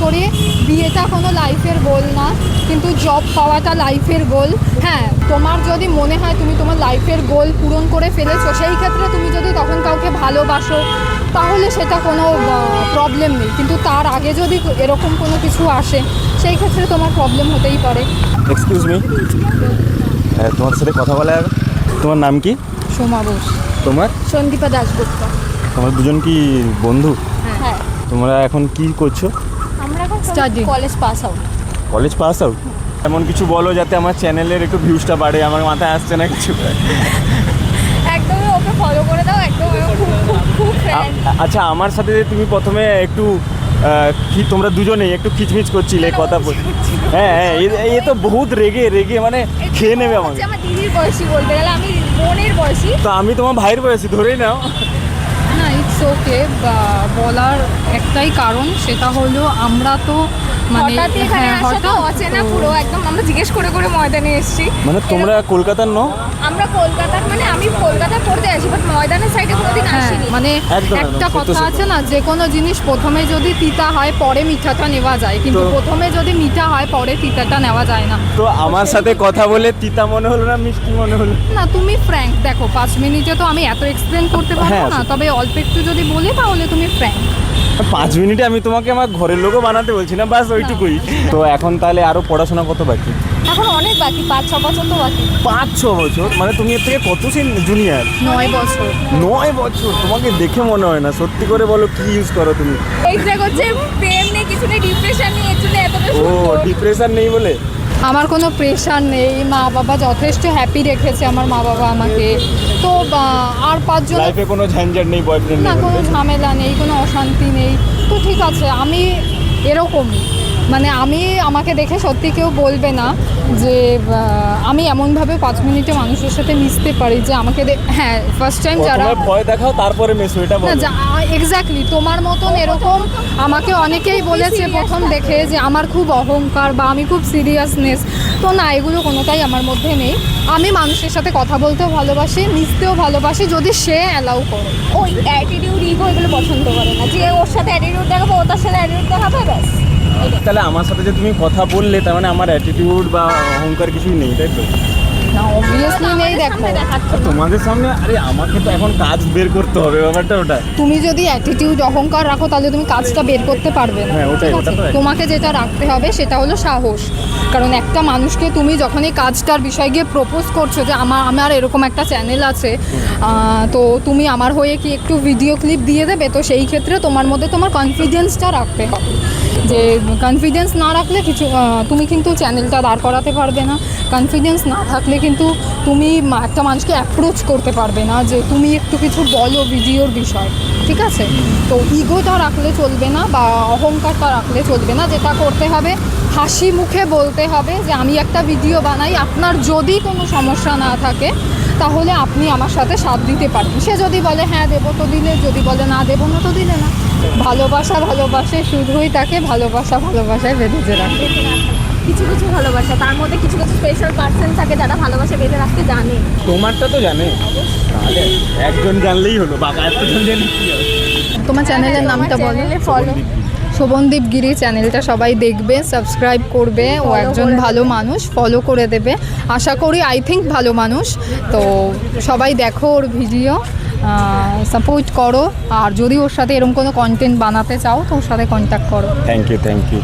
করি বিয়েটা কোনো লাইফের গোল না, কিন্তু জব পাওয়াটা লাইফের গোল। হ্যাঁ, তোমার যদি মনে হয় তুমি তোমার লাইফের গোল পূরণ করে ফেলেছো, সেই ক্ষেত্রে তুমি যদি তখন কাউকে ভালোবাসো তাহলে সেটা কোনো প্রবলেম নেই, কিন্তু তার আগে যদি এরকম কোনো কিছু আসে সেই ক্ষেত্রে তোমার প্রবলেম হতেই পারে। এক্সকিউজ মি, তোমার সাথে কথা বলা যাবে? তোমার নাম কি? সোমা বোস। তোমার? সন্দীপা দাশগুপ্ত। তোমার দুজন কি বন্ধু? হ্যাঁ। তোমরা এখন কি করছো? আমরা এখন study, college pass out. College pass out? এমন কিছু বলো যাতে আমার চ্যানেলের একটু ভিউজটা বাড়ে, আমার মাথায় আসছে না কিছু। একদমই ওকে ফলো করে দাও, একদম খুব ফ্রেন্ড। আচ্ছা, আমার সাথে তুমি প্রথমে একটু কি তোমরা দুজনেই একটু খিচমিচ করছিলে কথা বল। হ্যাঁ হ্যাঁ, এ তো বহুত রেগে রেগে মানে খেয়ে নেবে আমাকে। আমার দিদির বয়সী, বলতে গেলে আমি বোনের বয়সী। তো আমি তোমার ভাইয়ের বয়সী, ধরেই নাও। না, ইটস ওকে। বলার একটাই কারণ, সেটা হলো আমরা তো মানে হঠাৎ অচেনা পুরো একদম, আমরা জিজ্ঞেস করে করে ময়দানে এসেছি। মানে তোমরা কলকাতার নও? আমরা কলকাতার, মানে আমি কলকাতা পড়তে আসি, বাট ময়দানের সাইডে কোনোদিন আসিনি। মানে একটা কথা আছে না, যে কোনো জিনিস প্রথমে যদি তিতা হয় পরে মিঠাটা নেওয়া যায়, কিন্তু প্রথমে যদি মিঠা হয় পরে তিতাটা নেওয়া যায় না। তো আমার সাথে কথা বলে তিতা মনে হলো না মিষ্টি মনে হলো? না, তুমি ফ্র্যাঙ্ক। দেখো 5 মিনিটে তো আমি এত এক্সপ্লেন করতে পারবো না, তবে অল্প একটু যদি বলি তাহলে তুমি ফ্র্যাঙ্ক। 5 মিনিটে আমি তোমাকে আমার ঘরের লোকও বানাতে বলছি না, বাস ওইটুকুই। তো এখন তাহলে আরো পড়াশোনা কত বাকি? এখন অনেক বাকি, 5-6 বছর তো বাকি। 5-6 বছর? মানে তুমি এর থেকে কত জুনিয়র? 9 বছর। 9 বছর? তোমাকে দেখে মনে হয় না। সত্যি করে বলো, কি ইউজ করো তুমি? এক্সাক্ট হচ্ছে, প্রেম নেই, কিছু নেই, ডিপ্রেশন নেই, এর জন্য এতটা ও, ডিপ্রেশন নেই বলে? আমার কোনো প্রেশার নেই। মা বাবা যথেষ্ট হ্যাপি রেখেছে আমার মা বাবা আমাকে। তো আর 5 জন লাইফে কোনো ঝঞ্ঝট নেই, বয়ফ্রেন্ড না, নেই, কোনো ঝামেলা নেই, কোনো অশান্তি নেই। তো ঠিক আছে, আমি এরকমই, মানে আমাকে দেখে সত্যি কেউ বলবে না যে আমি এমনভাবে 5 মিনিটে মানুষের সাথে মিশতে পারি যে আমাকে হ্যাঁ, ফার্স্ট টাইম যারা ভয় দেখাও তারপরে মেসো, এটা বলো। না, এক্স্যাক্টলি তোমার মতন এরকম আমাকে অনেকেই বলেছে প্রথম দেখে যে আমার খুব অহংকার বা আমি খুব সিরিয়াসনেস। তো না, এগুলো কোনোটাই আমার মধ্যে নেই। আমি মানুষের সাথে কথা বলতেও ভালোবাসি, মিশতেও ভালোবাসি, যদি সে অ্যালাউ করে। ওই অ্যাটিটিউড, ইগো এগুলো পছন্দ করে না, যে ওর সাথে অ্যাটিটিউড দেখাবো, ও তার সাথে অ্যাটিটিউড দেখাবে, ব্যাস। তাহলে আমার সাথে যে তুমি কথা বললে, তার মানে আমার অ্যাটিটিউড বা অহংকার কিছুই নেই, তাই তো? না, অবভিয়াসলি নেই। দেখো তোমাদের সামনে, আরে আমাকে তো এখন কাজ বের করতে হবে, ব্যাপারটা ওটা। তুমি যদি অ্যাটিটিউড অহংকার রাখো তাহলে তুমি কাজটা বের করতে পারবে না। হ্যাঁ, ওটাই। তোমাকে যেটা রাখতে হবে সেটা হলো সাহস। কারণ একটা মানুষকে তুমি যখন এই কাজটার বিষয় গিয়ে প্রপোজ করছো যে আমার এরকম একটা চ্যানেল আছে, তো তুমি আমার হয়ে কি একটু ভিডিও ক্লিপ দিয়ে দেবে, তো সেই ক্ষেত্রে তোমার মধ্যে তোমার কনফিডেন্সটা রাখতে হবে। যে কনফিডেন্স না রাখলে তুমি কিন্তু চ্যানেলটা দাঁড় করাতে পারবে না। কনফিডেন্স না থাকলে কিন্তু তুমি একটা মানুষকে অ্যাপ্রোচ করতে পারবে না যে তুমি একটু কিছু বলো ভিডিওর বিষয়, ঠিক আছে? তো ইগোটা রাখলে চলবে না বা অহংকারটা রাখলে চলবে না। যেটা করতে হবে, হাসি মুখে বলতে হবে যে আমি একটা ভিডিও বানাই, আপনার যদি কোনো সমস্যা না থাকে তাহলে আপনি আমার সাথে সাথ দিতে পারেন। সে যদি বলে হ্যাঁ দেবো তো দিলে, যদি বলে না দেবো না তো দিলে না। ভালোবাসে শুধুই তাকে ভালোবাসায় বেঁধে রাখে। কিছু কিছু ভালোবাসা, তার মধ্যে কিছু কিছু স্পেশাল পার্সন থাকে যারা ভালোবাসা বেঁধে রাখতে জানে। তোমারটা তো জানে, একজন জানলেই হলো, বাবা এতজন জানি কি হবে? তোমার চ্যানেলের নামটা বলো। শোভনদীপ গিরি চ্যানেলটা সবাই দেখবে, সাবস্ক্রাইব করবে। ও একজন ভালো মানুষ, ফলো করে দেবে আশা করি। আই থিঙ্ক ভালো মানুষ। তো সবাই দেখো ওর ভিডিও, সাপোর্ট করো। আর যদি ওর সাথে এরকম কোনো কন্টেন্ট বানাতে চাও তো ওর সাথে কন্ট্যাক্ট করো। Thank you.